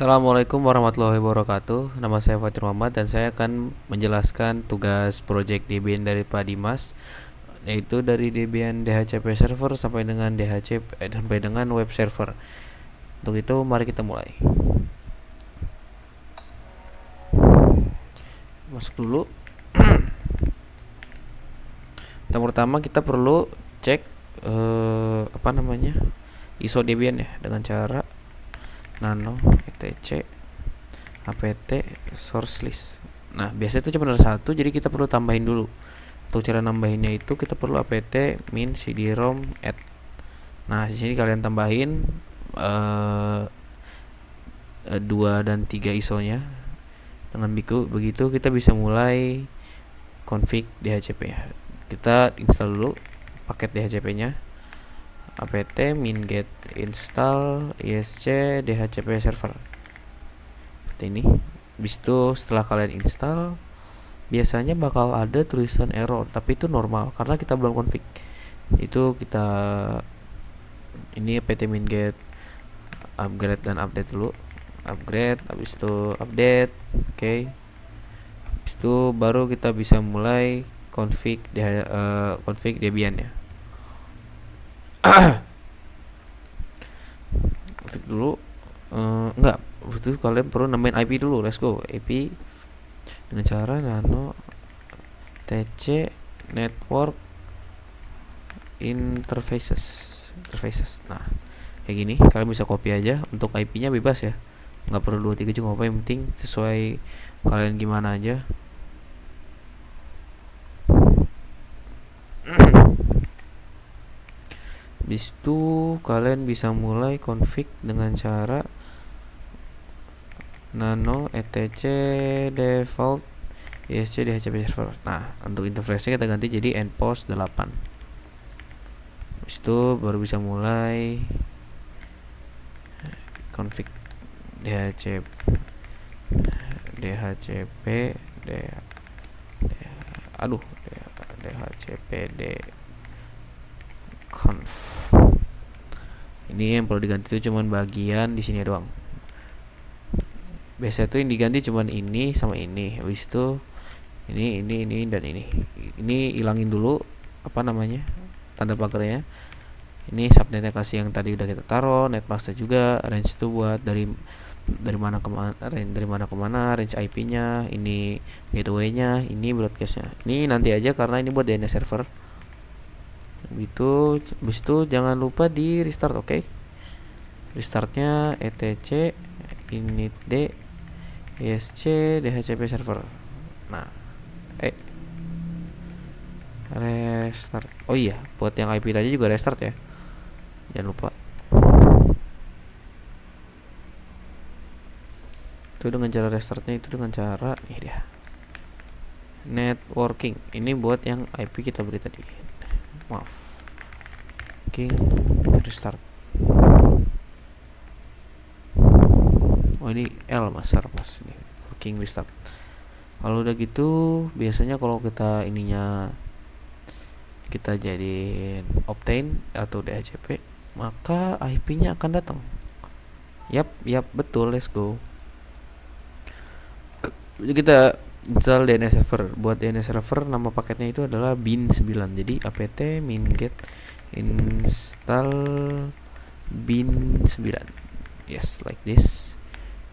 Assalamualaikum warahmatullahi wabarakatuh. Nama saya Fatir Muhammad dan saya akan menjelaskan tugas project Debian dari Pak Dimas, yaitu dari Debian DHCP server sampai dengan sampai dengan web server. Untuk itu mari kita mulai. Masuk dulu. Yang pertama kita perlu cek ISO Debian ya, dengan cara nano etc apt source list. Nah, biasanya itu cuma ada satu, jadi kita perlu tambahin dulu. Untuk cara nambahinnya itu kita perlu apt min cd-rom add. Nah, di sini kalian tambahin 2 dan 3 ISO-nya. Dengan begitu kita bisa mulai config DHCP ya. Kita install dulu paket DHCP-nya. apt min get install isc dhcp server. Seperti ini. Habis itu setelah kalian install, biasanya bakal ada tulisan error, tapi itu normal karena kita belum config. Itu kita ini apt min get upgrade dan update dulu. Upgrade, habis itu update. Oke. Habis itu baru kita bisa mulai config Debian ya. Config dulu. Enggak, itu kalian perlu namain IP dulu. Let's go. IP dengan cara nano tc network interfaces. Nah, kayak gini kalian bisa copy aja. Untuk IP-nya bebas ya, nggak perlu 23 juga apa, yang penting sesuai kalian gimana aja. Habis itu kalian bisa mulai config dengan cara nano etc default isc dhcp server. Nah, untuk interface-nya kita ganti jadi endpost 8. Habis itu baru bisa mulai config dhcp dhcpd conf. Ini yang perlu diganti itu cuman bagian di sini doang. Biasa itu yang diganti cuman ini sama ini. Habis itu ini dan ini. Ini hilangin dulu tanda pagarnya. Ini subnetnya kasih yang tadi udah kita taruh, netmasknya juga, range itu buat dari mana ke mana, range IP-nya, ini gateway-nya, ini broadcast-nya. Ini nanti aja karena ini buat DNS server. Habis itu jangan lupa di restart, oke? Restartnya etc initd isc dhcp server. Nah, restart. Oh iya, buat yang IP tadi juga restart ya, jangan lupa. Itu dengan cara restartnya itu dengan cara nih dia, networking. Ini buat yang IP kita beri tadi. Maaf, king restart. Oh, ini L besar pas ini working restart. Kalau udah gitu biasanya kalau kita jadiin obtain atau DHCP, maka IP-nya akan datang. Yap, betul, let's go. Kita install DNS server. Buat DNS server nama paketnya itu adalah bin9. Jadi apt min get install bin9. Yes, like this.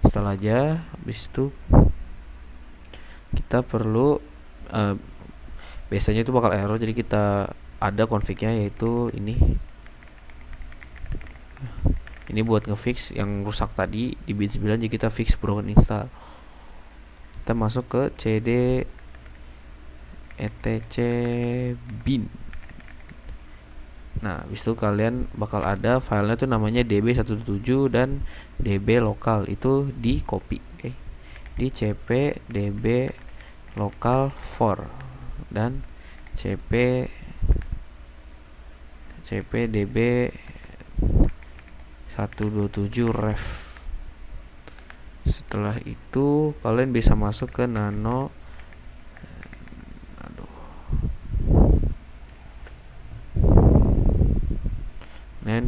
Install aja. Habis itu kita perlu biasanya itu bakal error, jadi kita ada config-nya, yaitu ini buat ngefix yang rusak tadi di bin9. Jadi kita fix broken install. Kita masuk ke cd etc bin. Nah, habis itu kalian bakal ada filenya tuh namanya db127 dan db lokal, itu di copy, okay? Di cp db local 4 dan cp db 127 ref. Setelah itu kalian bisa masuk ke nano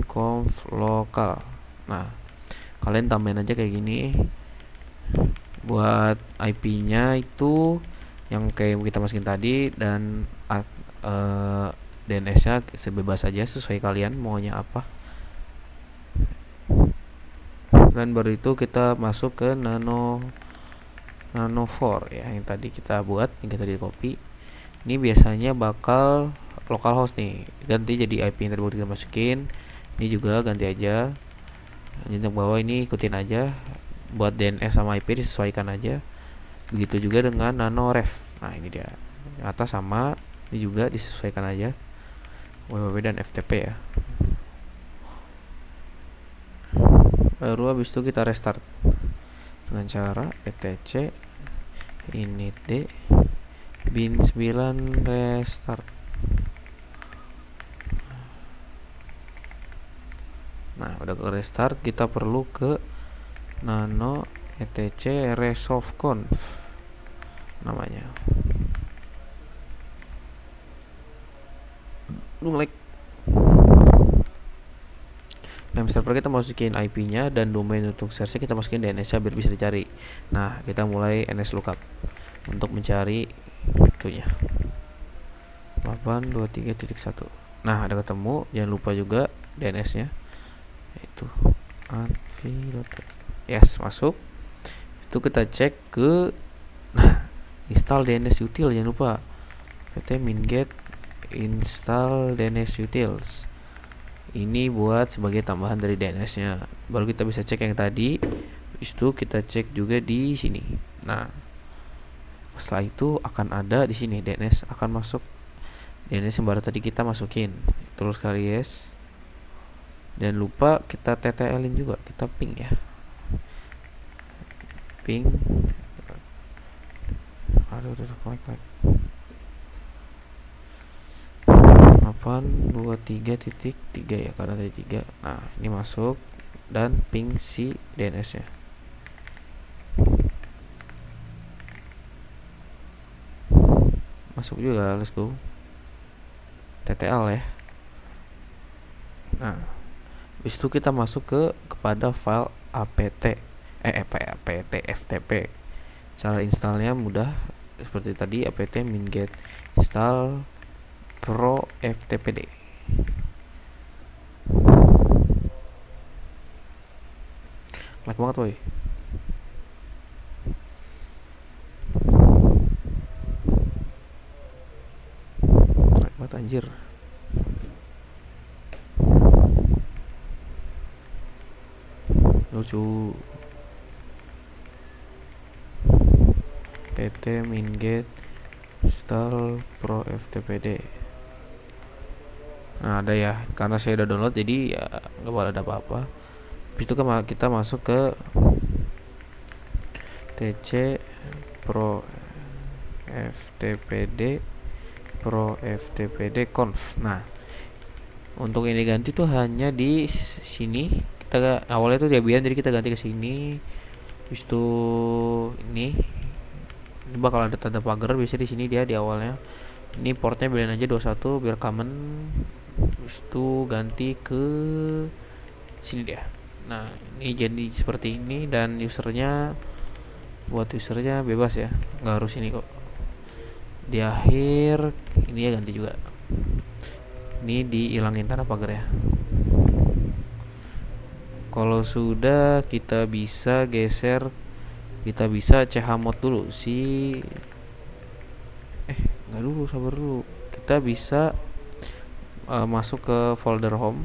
conf lokal. Nah, kalian tambahin aja kayak gini. Buat IP-nya itu yang kayak kita masukin tadi, dan DNS-nya sebebas aja, sesuai kalian maunya apa. Dan baru itu kita masuk ke nano 4 ya, yang tadi kita buat, yang kita di copy. Ini biasanya bakal localhost nih, ganti jadi IP yang tadi kita masukin. Ini juga ganti aja. Untuk bawah ini ikutin aja, buat DNS sama IP disesuaikan aja. Begitu juga dengan nano ref. Nah ini dia, atas sama ini juga disesuaikan aja, www dan FTP ya. Baru habis itu kita restart dengan cara etc init d bin 9 restart. Nah udah ke restart, kita perlu ke nano etc resolve-conf namanya. Like name server kita masukin IP-nya, dan domain untuk search kita masukin DNS-nya biar bisa dicari. Nah kita mulai nslookup untuk mencari itunya 823.1. Nah ada ketemu, jangan lupa juga DNS-nya itu yes, masuk. Itu kita cek ke install DNS util, jangan lupa pt minget install DNS utils. Ini buat sebagai tambahan dari DNS-nya. Baru kita bisa cek yang tadi. Itu kita cek juga di sini. Nah, setelah itu akan ada di sini DNS akan masuk. DNS yang baru tadi kita masukin. Terus kali yes. Dan lupa kita TTL-in juga, kita ping ya. Ping. Aduh, connect. 823.3 ya, karena tadi 3. Nah ini masuk, dan ping si DNS nya. Masuk juga, let's go. TTL ya. Nah habis itu kita masuk kepada file apt ftp. Cara installnya mudah seperti tadi, apt minget install pro ftpd. Lag banget woy. Lag banget anjir. Lucu. pt minget install pro ftpd. Nah ada ya, karena saya udah download jadi ya nggak boleh ada apa-apa. Habis itu kita masuk ke tc pro ftpd conf. Nah untuk ini ganti tuh hanya di sini. Kita awalnya tuh Debian, jadi kita ganti ke sini. Habis itu ini bakal ada tanda pagar, biasanya di sini dia di awalnya. Ini portnya bilangin aja 21 biar common. Habis itu ganti ke sini dia. Nah ini jadi seperti ini, dan usernya, buat usernya bebas ya, nggak harus ini kok. Di akhir ini ya ganti juga. Ini dihilangin tanda pagar ya. Kalau sudah, kita bisa geser, kita bisa chmod dulu nggak dulu, sabar dulu. Kita bisa masuk ke folder home.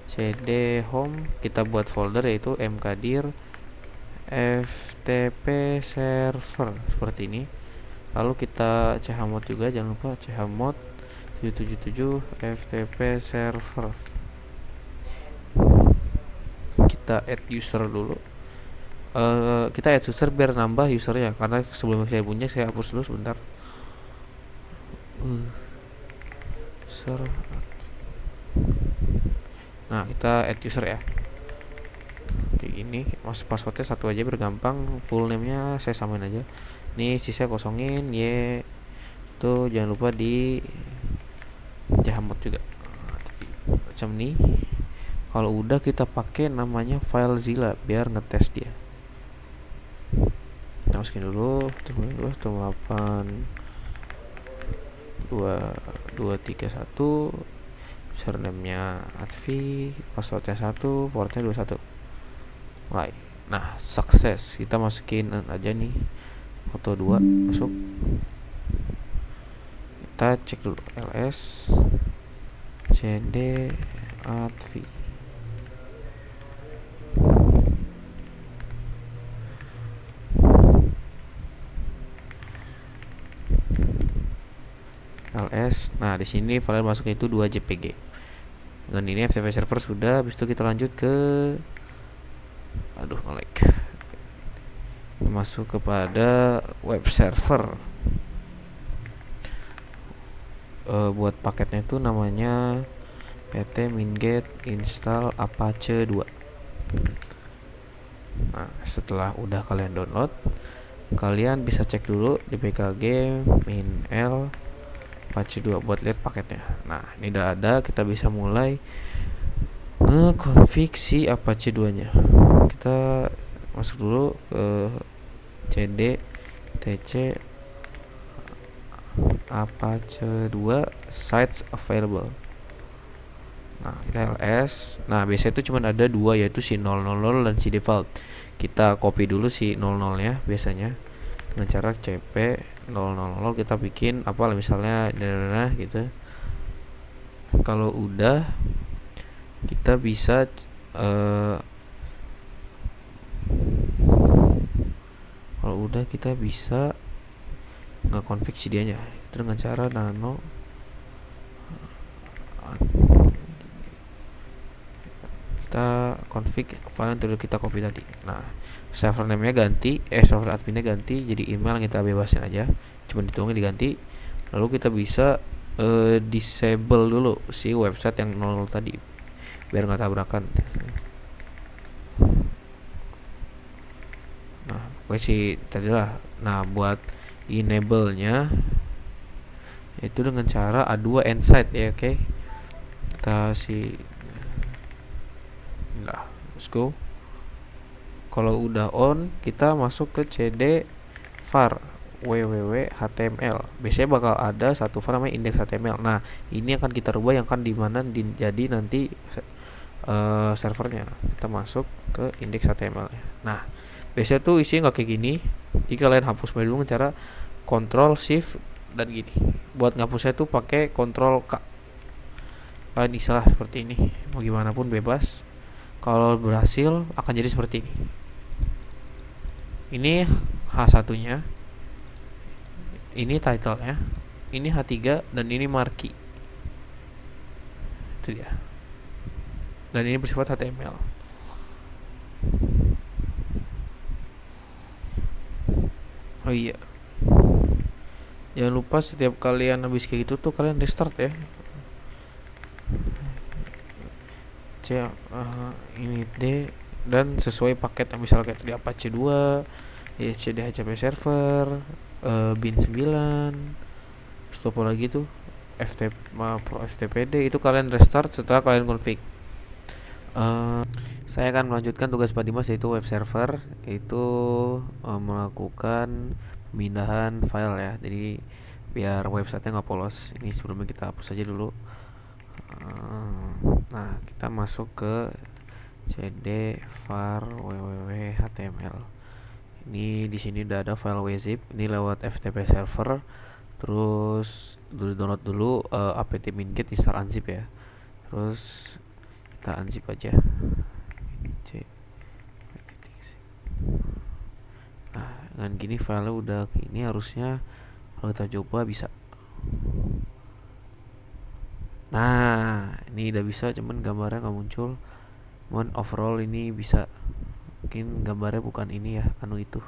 cd home, kita buat folder yaitu mkdir ftp server seperti ini. Lalu kita chmod juga, jangan lupa chmod 777 ftp server. Kita add user dulu. Kita add user biar nambah usernya, karena sebelum saya punya, saya hapus dulu sebentar. User. Nah kita add user ya, kayak gini. Passwordnya satu aja biar gampang. Full name nya saya samain aja. Ini sisa kosongin y. Itu jangan lupa di chmod juga macam ini. Kalau udah kita pakai namanya FileZilla biar ngetes dia. Kita masukin dulu 8 2 2 3 1, username-nya Atvi, passwordnya 1, portnya 21. Mulai. Nah, sukses. Kita masukin aja nih foto 2 masuk. Kita cek dulu ls cd Atvi. ls. Nah, di sini file masuknya itu 2 JPG. Dengan ini FTP server sudah. Habis itu kita lanjut ke nge-lag. Masuk kepada web server. Buat paketnya itu namanya pt minget install apache 2. Nah, setelah udah kalian download, kalian bisa cek dulu di pkg min-l apache 2 buat lihat paketnya. Nah, ini udah ada, kita bisa mulai nge-config si apache 2 nya. Kita masuk dulu ke cd tc apache 2 sites available. Nah, kita ls. Nah, biasanya itu cuma ada 2, yaitu si 000 dan si default. Kita copy dulu si 00 nya biasanya dengan cara cp 000. Kita bikin apa misalnya gitu. Kalau udah, kita bisa nge-config si dianya itu dengan cara nano kita config file yang kita copy tadi. Nah, server name nya ganti, server adminnya ganti jadi email yang kita bebasin aja, cuma dituangin diganti. Lalu kita bisa disable dulu si website yang 00 tadi biar nggak tabrakan. Nah, pokoknya sih tadi lah. Nah, buat enable nya itu dengan cara A2 Ensite ya, oke. Kita nah, let's go. Kalau udah on, kita masuk ke cd var www.html. Biasanya bakal ada satu var namanya index.html. Nah, ini akan kita rubah yang akan jadi nanti servernya. Kita masuk ke index.html. Nah, biasanya tuh isinya nggak kayak gini. Jika kalian hapus dulu dengan cara Ctrl Shift dan gini. Buat ngapusnya tuh pakai Ctrl K. Kalian istilah seperti ini. Mau gimana pun bebas. Kalau berhasil akan jadi seperti ini. Ini H1 nya, ini title nya, ini H3, dan ini marquee. Itu dia. Dan ini bersifat HTML. Oh iya, jangan lupa setiap kalian habis kayak gitu tuh kalian restart ya. Ini D dan sesuai paket yang misalnya kayak tadi Apache 2, HCP server, bin 9, terus apa lagi tuh Pro FTPD. Itu kalian restart setelah kalian config. Saya akan melanjutkan tugas Pak Dimas, yaitu web server, yaitu melakukan pemindahan file ya. Jadi biar websitenya nggak polos. Ini sebelumnya kita hapus aja dulu. Nah, kita masuk ke cd var www.html. Ini di sini udah ada file wzip. Ini lewat FTP server. Terus download dulu apt minget install unzip ya. Terus kita unzip aja. Nah, dengan gini file udah ini harusnya kalau kita coba bisa. Nah, ini udah bisa, cuman gambarnya nggak muncul. Cuman overall ini bisa. Mungkin gambarnya bukan ini ya, itu.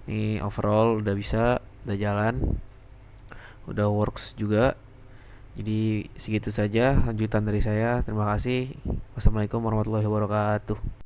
Ini overall udah bisa, udah jalan, udah works juga. Jadi segitu saja lanjutan dari saya. Terima kasih. Wassalamualaikum warahmatullahi wabarakatuh.